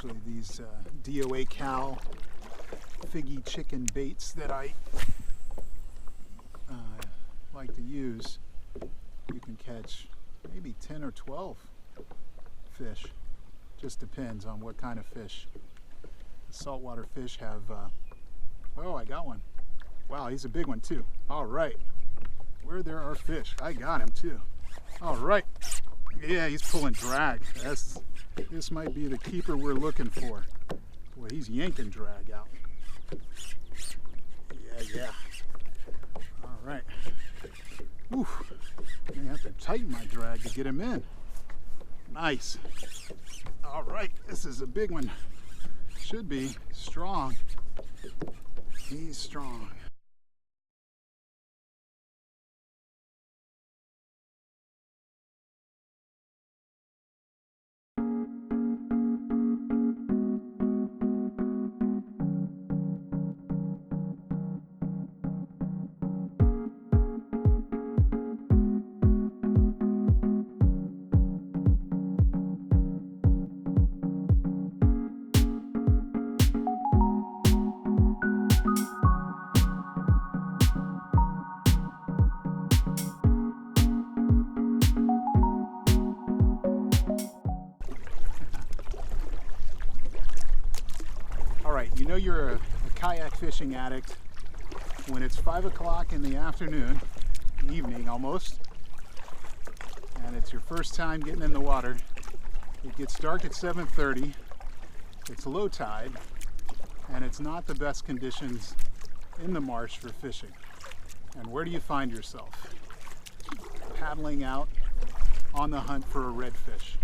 actually these DOA cow figgy chicken baits that I like to use. You can catch maybe 10 or 12 fish. Just depends on what kind of fish. The saltwater fish have, oh, I got one. Wow, he's a big one too. All right, where there are fish, I got him too. All right, yeah, he's pulling drag. This might be the keeper we're looking for. Boy, he's yanking drag out. Yeah. All right. Ooh, I have to tighten my drag to get him in. Nice. All right, this is a big one. Should be strong. He's strong. You know you're a kayak fishing addict when it's 5 o'clock in the afternoon, evening almost, and it's your first time getting in the water. It gets dark at 7:30, it's low tide, and it's not the best conditions in the marsh for fishing. And where do you find yourself? Paddling out on the hunt for a redfish.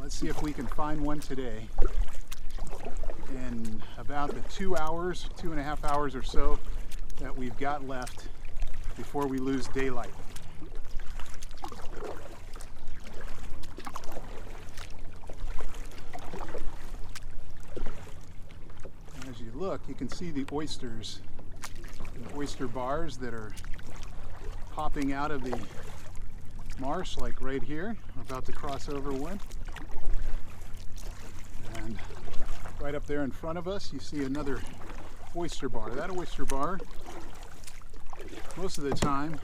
Let's see if we can find one today in about the 2.5 hours or so that we've got left before we lose daylight. As you look, you can see the oysters, the oyster bars that are popping out of the marsh, like right here. We're about to cross over one. And right up there in front of us, you see another oyster bar. That oyster bar, most of the time,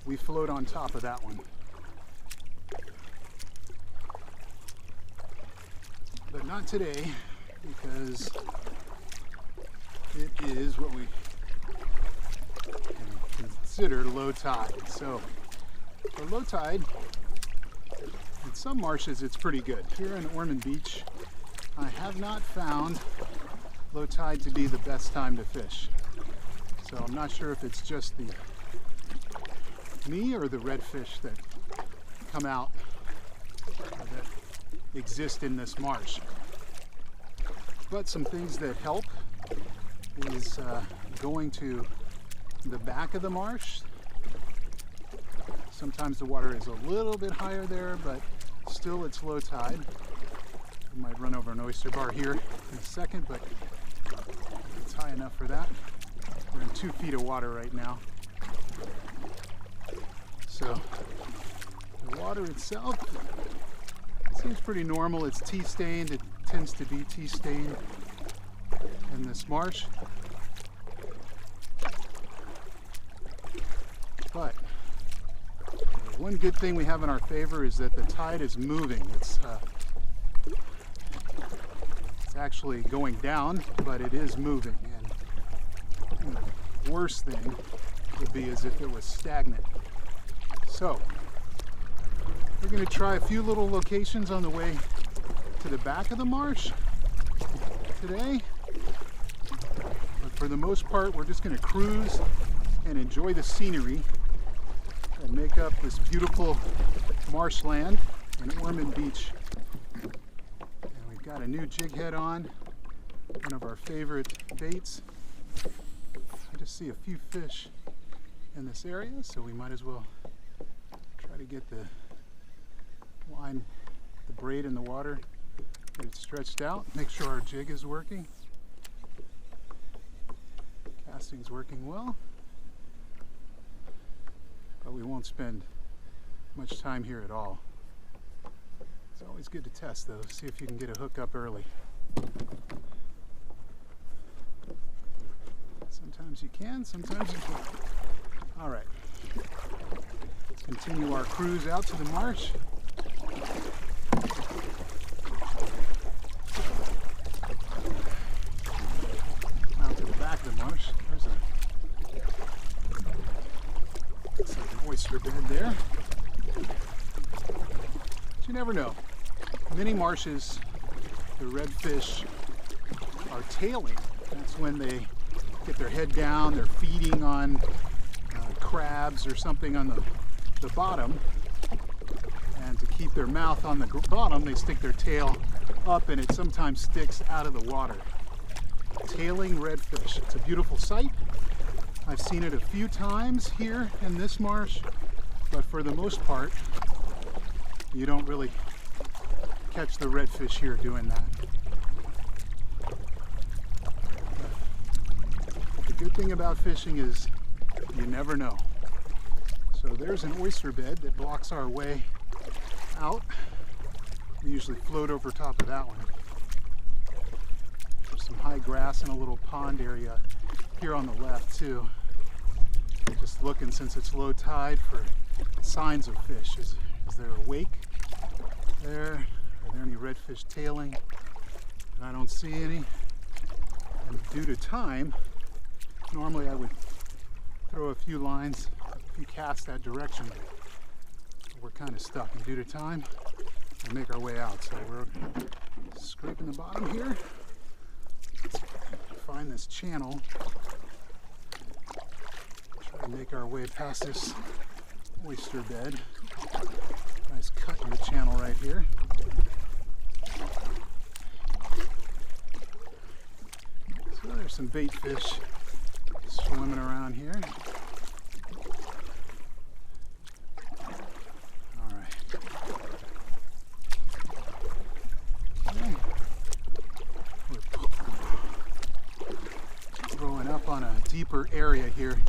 we float on top of that one. But not today, because it is what we can consider low tide. So for low tide, in some marshes it's pretty good. Here in Ormond Beach, I have not found low tide to be the best time to fish. So I'm not sure if it's just me or the redfish that come out or that exist in this marsh. But some things that help is going to the back of the marsh. Sometimes the water is a little bit higher there, but still it's low tide. We might run over an oyster bar here in a second, but it's high enough for that. We're in 2 feet of water right now. So the water itself seems pretty normal. It's tea-stained. It tends to be tea-stained in this marsh. But one good thing we have in our favor is that the tide is moving. It's actually going down, but it is moving. And the worst thing would be as if it was stagnant. So we're going to try a few little locations on the way to the back of the marsh today. But for the most part, we're just going to cruise and enjoy the scenery and make up this beautiful marshland in Ormond Beach. Got a new jig head on, one of our favorite baits. I just see a few fish in this area, so we might as well try to get the line, the braid in the water, get it stretched out, make sure our jig is working. Casting's working well, but we won't spend much time here at all. It's always good to test though, see if you can get a hook up early. Sometimes you can, sometimes you can't. All right, let's continue our cruise out to the marsh. Out to the back of the marsh. There's looks like an oyster bed there. But you never know. Many marshes, the redfish are tailing. That's when they get their head down, they're feeding on crabs or something on the bottom, and to keep their mouth on the bottom they stick their tail up, and it sometimes sticks out of the water. Tailing redfish. It's a beautiful sight. I've seen it a few times here in this marsh, but for the most part you don't really catch the redfish here doing that. The good thing about fishing is you never know. So there's an oyster bed that blocks our way out. We usually float over top of that one. There's some high grass and a little pond area here on the left too. Just looking, since it's low tide, for signs of fish. Is there a wake there? Are there any redfish tailing? I don't see any. And due to time, normally I would throw a few lines, a few casts that direction. But we're kind of stuck, and due to time, we make our way out. So we're scraping the bottom here. Let's find this channel. Try to make our way past this oyster bed. Nice cut in the channel right here. So there's some bait fish swimming around here. All right. Okay. We're going up on a deeper area here.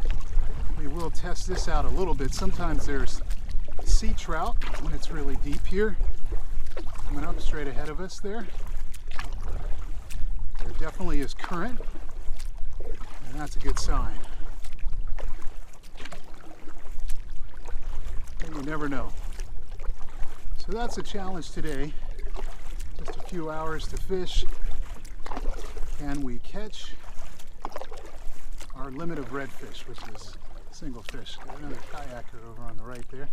We will test this out a little bit. Sometimes there's sea trout when it's really deep here. Coming up straight ahead of us there. There definitely is current, and that's a good sign. And you never know. So that's a challenge today. Just a few hours to fish. Can we catch our limit of redfish, which is single fish? Got another kayaker over on the right there.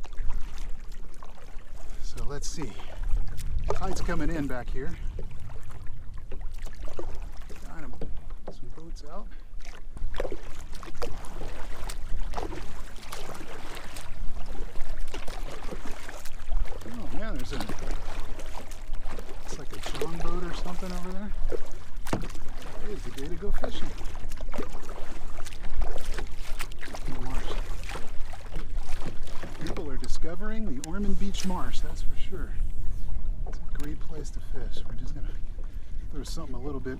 So let's see. Tide's coming in back here. Got some boats out. Oh yeah, there's it's like a john boat or something over there. Today is the day to go fishing. People are discovering the Ormond Beach Marsh, that's for sure. It's a great place to fish. We're just gonna throw something a little bit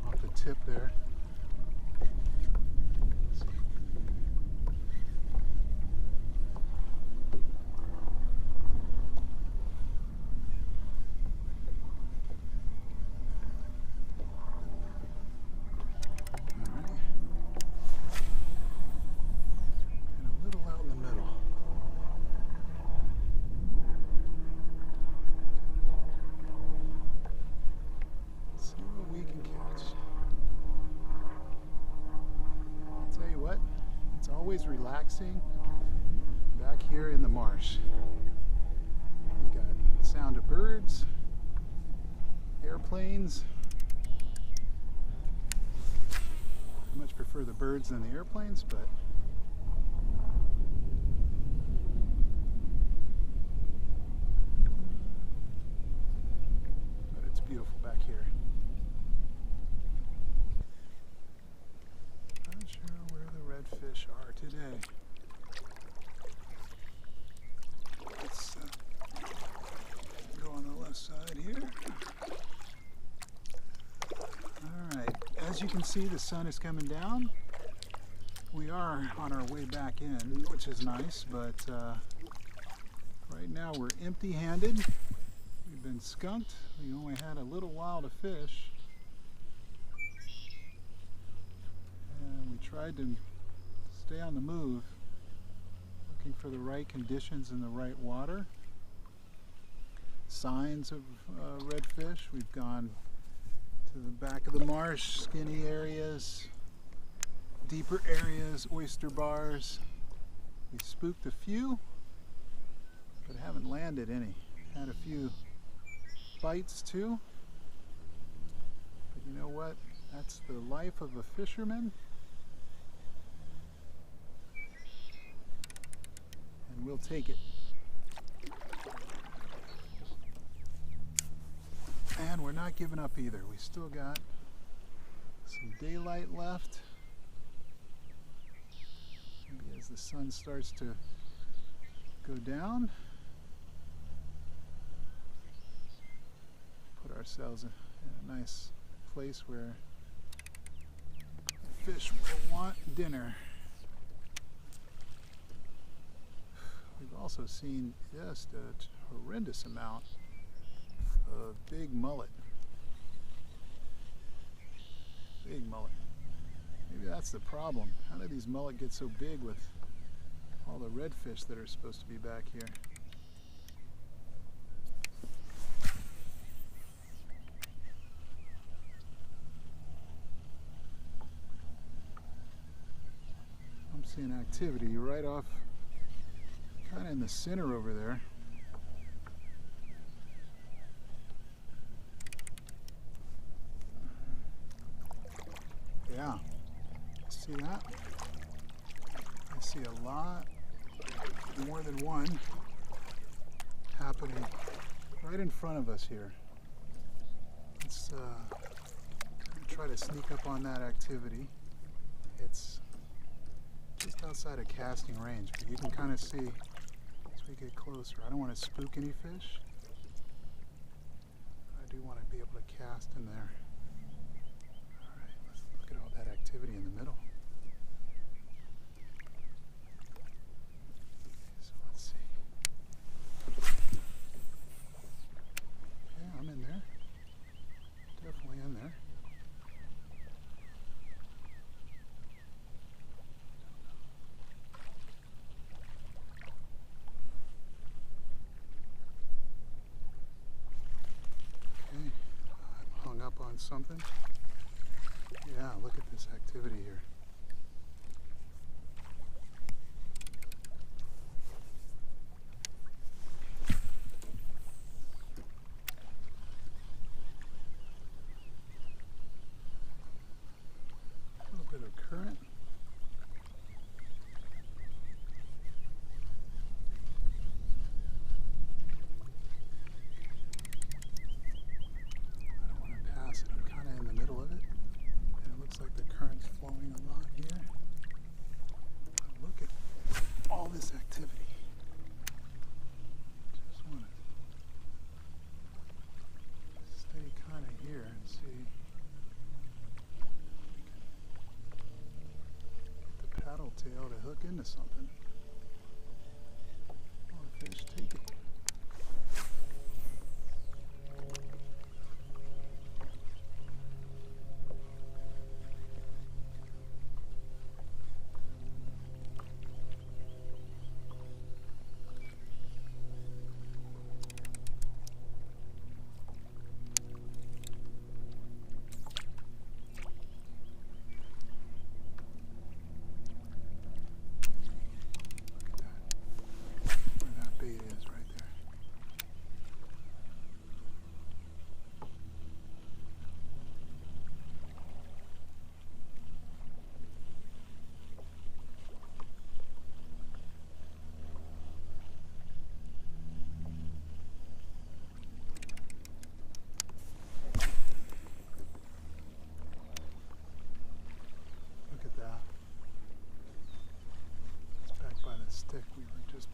off the tip there. Relaxing back here in the marsh. You got the sound of birds, airplanes. I much prefer the birds than the airplanes, but it's beautiful back here. Not sure where the redfish are today. Let's go on the left side here. Alright, as you can see, the sun is coming down. We are on our way back in, which is nice, but right now we're empty-handed. We've been skunked. We only had a little while to fish. tried to stay on the move, looking for the right conditions in the right water. Signs of redfish. We've gone to the back of the marsh, skinny areas, deeper areas, oyster bars. We spooked a few, but haven't landed any. Had a few bites too. But you know what? That's the life of a fisherman. And we'll take it. And we're not giving up either. We still got some daylight left. Maybe as the sun starts to go down, put ourselves in a nice place where fish will want dinner. We've also seen just a horrendous amount of big mullet. Big mullet. Maybe that's the problem. How did these mullet get so big with all the redfish that are supposed to be back here? I'm seeing activity right off, kind of in the center over there. Yeah, see that? I see a lot, more than one, happening right in front of us here. Let's try to sneak up on that activity. It's just outside of casting range, but you can kind of see as we get closer. I don't want to spook any fish. I do want to be able to cast in there. Look at all that activity in the middle. So let's see. Okay, I'm in there. Definitely in there. Okay, I'm hung up on something. Yeah, look at this activity here. A little bit of current. I don't want to pass it. I'm kind of in the middle of it. Looks like the current's flowing a lot here. Look at all this activity. Just want to stay kind of here and see. Get the paddle tail to hook into something. Oh, fish, take it. Stick we were just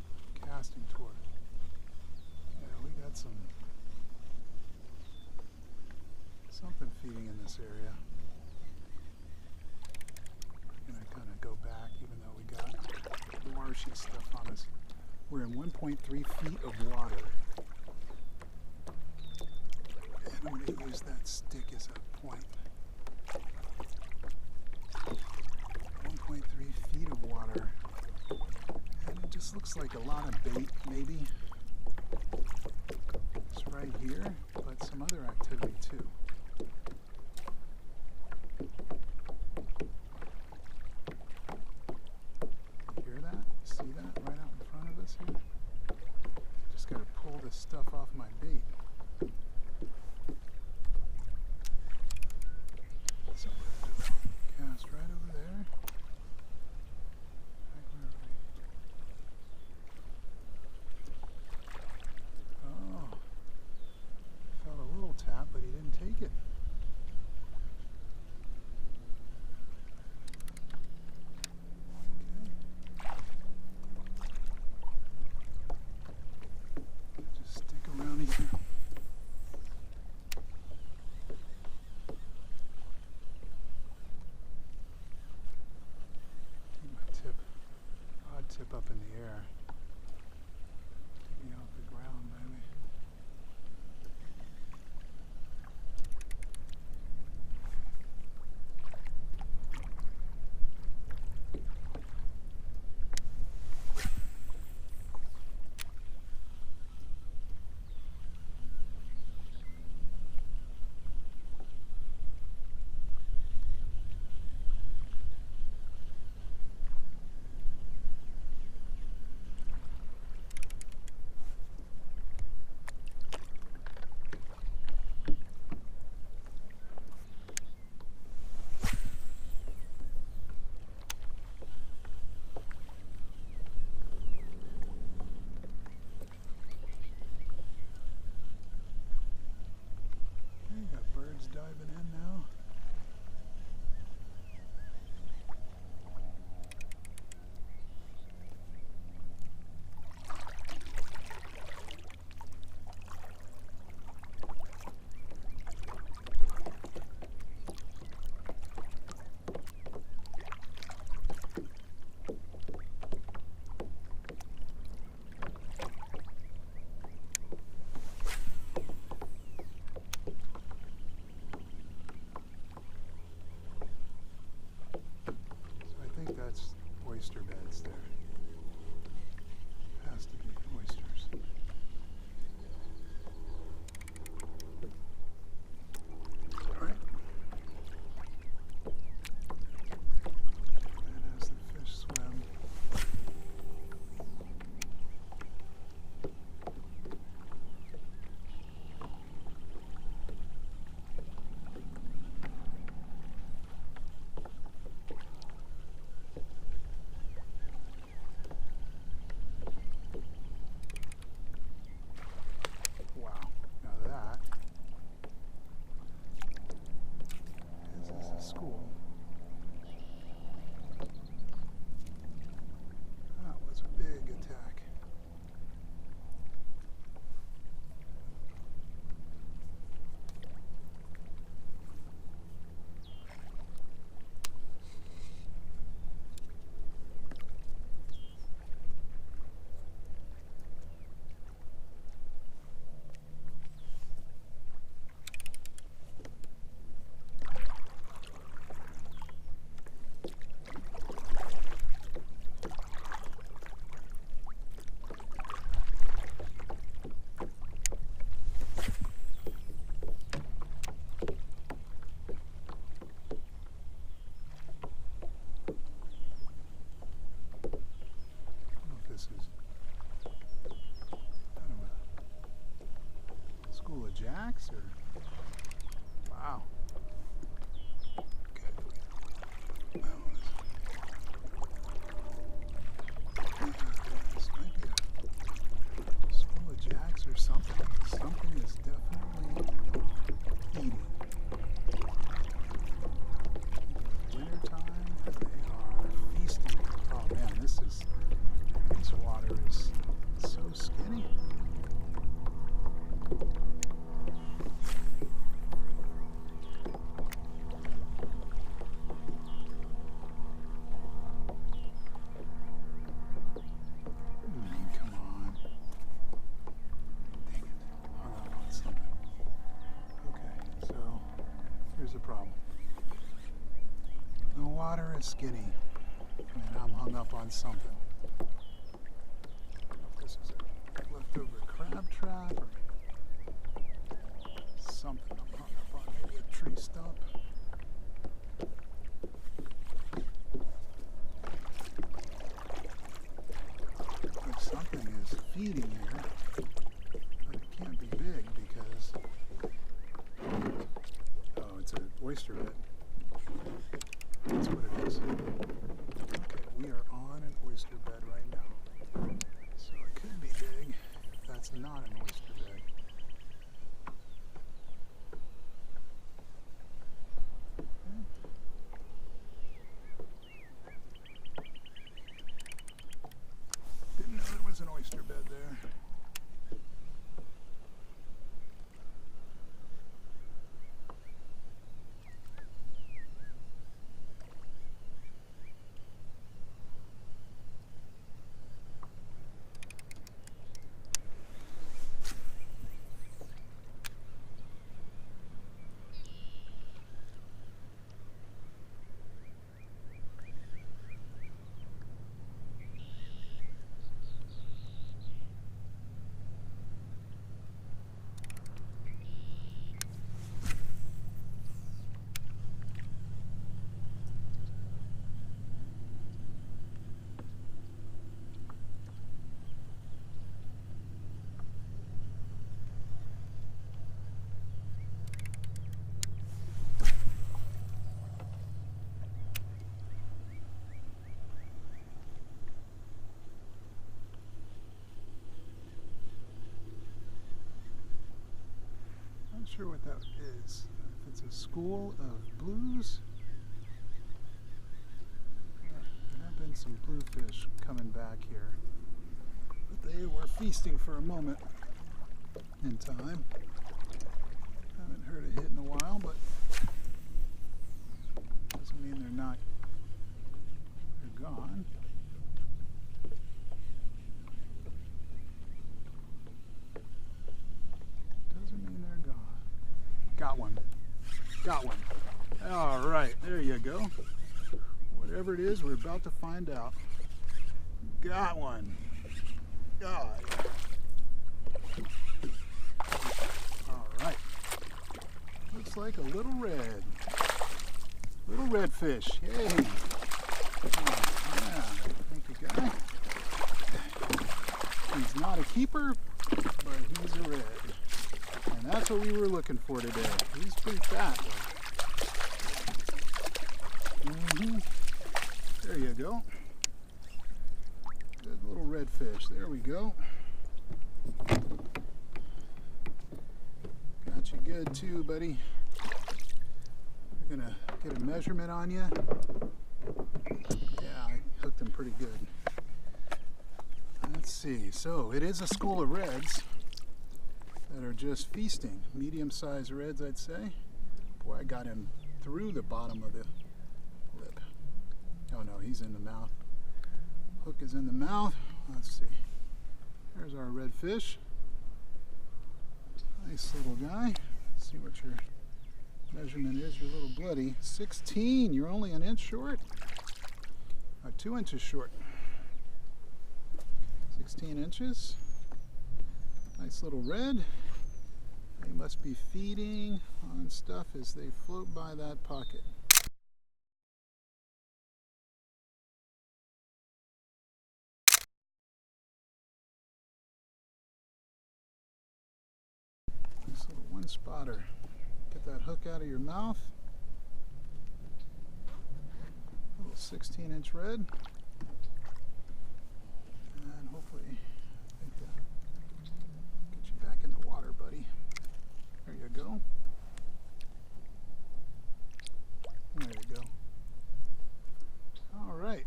casting toward. Yeah, we got something feeding in this area. We're gonna kind of go back even though we got the marshy stuff on us. We're in 1.3 feet of water. And I'm gonna use that stick as a point. feet of water. And it just looks like a lot of bait, maybe. It's right here, but some other activity too. You hear that? You see that right out in front of us here? Just gotta pull this stuff off my bait. So we're gonna cast right over there. Oh, felt a little tap, but he didn't take it. Okay. Just stick around here. Keep my tip, rod tip up in the air. Get me off the ground, maybe. Diving in now. That's oyster beds there. Has to be oysters. All right. And as the fish swim, school. That was a big attack. Jacks or wow. Good. This might be a school of jacks or something. Something is definitely eating. Winter time and they are feasting. Oh man, this water is so skinny. Here's the problem. The water is skinny. And I'm hung up on something. This is a leftover crab trap or something I'm hung up on. Maybe a tree stump. If something is feeding here, but it can't be big because, oh, it's an oyster bed. That's what it is. Okay, we are on an oyster bed right now. So it could be big if that's not an oyster bed. Okay. Didn't know there was an oyster bed there. Not sure what that is. If it's a school of blues. There have been some bluefish coming back here, but they were feasting for a moment in time. Haven't heard a hit in a while, but doesn't mean they're not. They're gone. Doesn't mean they're gone. Got one. Got one. All right, there you go. Whatever it is, we're about to find out. Got one. God. All right. Looks like a little red. Little redfish. Yay. Oh, yeah. Thank you, guy. He's not a keeper, but he's a red. And that's what we were looking for today. He's pretty fat, though. There you go. Good little redfish. There we go. Got you good too, buddy. We're gonna get a measurement on you. Yeah, I hooked him pretty good. Let's see. So it is a school of reds that are just feasting. Medium-sized reds, I'd say. Boy, I got him through the bottom of the lip. Oh no, he's in the mouth. Hook is in the mouth. Let's see. There's our redfish. Nice little guy. Let's see what your measurement is. You're a little bloody. 16. You're only an inch short. 2 inches short. 16 inches. Nice little red. They must be feeding on stuff as they float by that pocket. Nice little one spotter. Get that hook out of your mouth. A little 16-inch red. And hopefully get you back in the water, buddy. There you go. There you go. All right.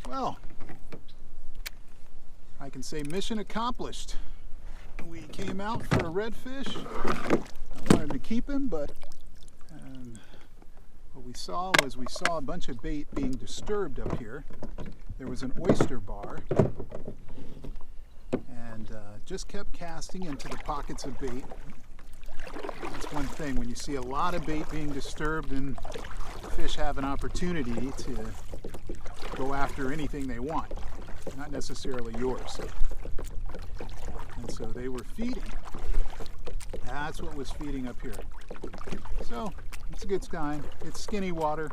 Well, I can say mission accomplished. We came out for a redfish. I wanted to keep him, but what we saw a bunch of bait being disturbed up here. There was an oyster bar, and just kept casting into the pockets of bait. That's one thing, when you see a lot of bait being disturbed and fish have an opportunity to go after anything they want, not necessarily yours. And so they were feeding. That's what was feeding up here. So it's a good sign. It's skinny water,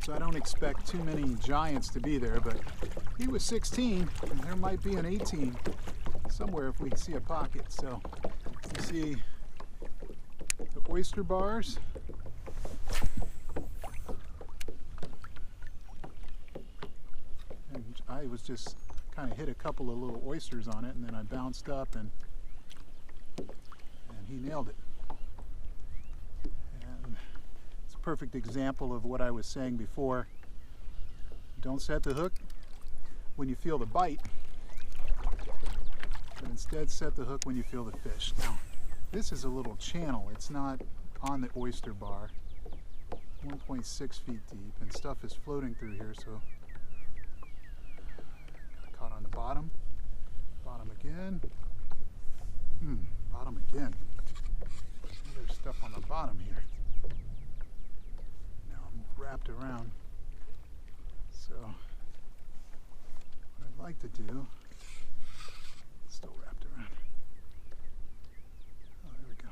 so I don't expect too many giants to be there, but he was 16, and there might be an 18 somewhere if we see a pocket. So you see the oyster bars. And I was just kind of hit a couple of little oysters on it, and then I bounced up and he nailed it. And it's a perfect example of what I was saying before. Don't set the hook when you feel the bite, but instead set the hook when you feel the fish. Now, this is a little channel. It's not on the oyster bar. 1.6 feet deep, and stuff is floating through here, so caught on the bottom. Bottom again. Bottom again. There's stuff on the bottom here. Now I'm wrapped around. So what I'd like to do, still wrapped around. Oh, there we go.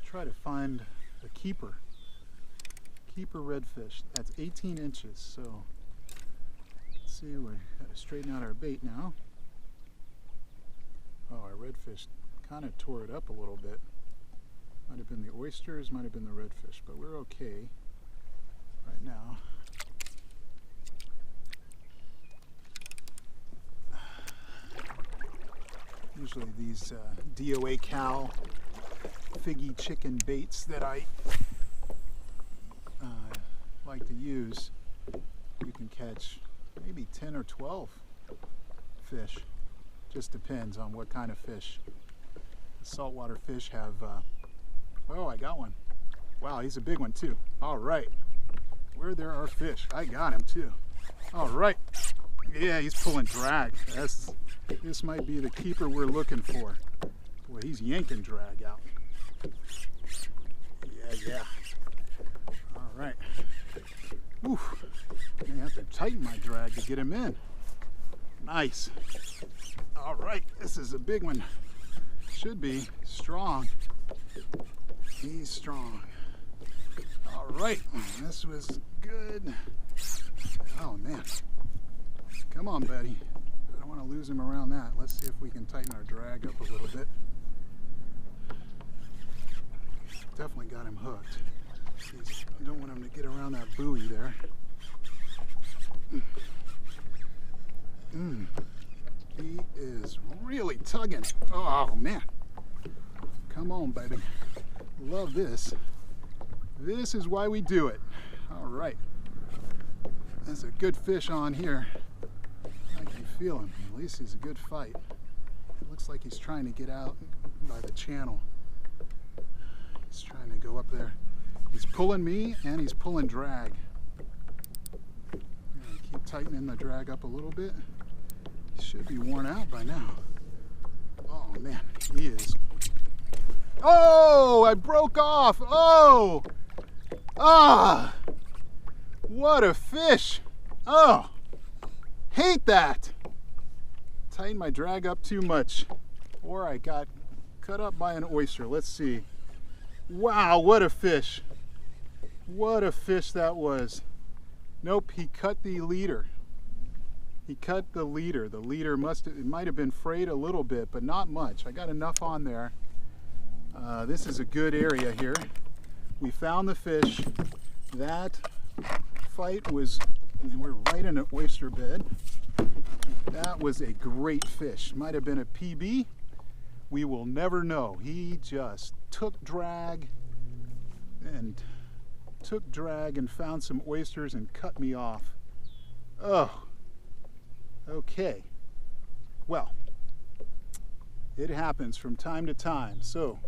Try to find a keeper redfish. That's 18 inches. So let's see, we got to straighten out our bait now. Oh, our redfish kind of tore it up a little bit. Might have been the oysters, might have been the redfish, but we're okay right now. Usually these DOA cow figgy chicken baits that I like to use, you can catch maybe 10 or 12 fish. Just depends on what kind of fish. The saltwater fish have, oh, I got one. Wow, he's a big one too. All right, where there are fish, I got him too. All right, yeah, he's pulling drag. This might be the keeper we're looking for. Boy, he's yanking drag out. Yeah. All right. Oof. I have to tighten my drag to get him in. Nice. All right, this is a big one. Should be strong. He's strong. All right, this was good. Oh man. Come on, buddy. I don't want to lose him around that. Let's see if we can tighten our drag up a little bit. Definitely got him hooked. I don't want him to get around that buoy there. He is really tugging. Oh man. Come on, baby. Love this. This is why we do it. All right. That's a good fish on here. I can feel him. At least he's a good fight. It looks like he's trying to get out by the channel. He's trying to go up there. He's pulling me and he's pulling drag. I'm gonna keep tightening the drag up a little bit. He should be worn out by now. Oh man, he is. Oh, I broke off. Oh, what a fish. Oh, hate that. Tighten my drag up too much, or I got cut up by an oyster. Let's see. Wow, what a fish. What a fish that was. Nope, he cut the leader. He cut the leader. The leader it might have been frayed a little bit, but not much. I got enough on there. This is a good area here. We found the fish. That fight was, we're right in an oyster bed. That was a great fish. Might have been a PB. We will never know. He just took drag and found some oysters and cut me off. Oh, okay. Well, it happens from time to time. So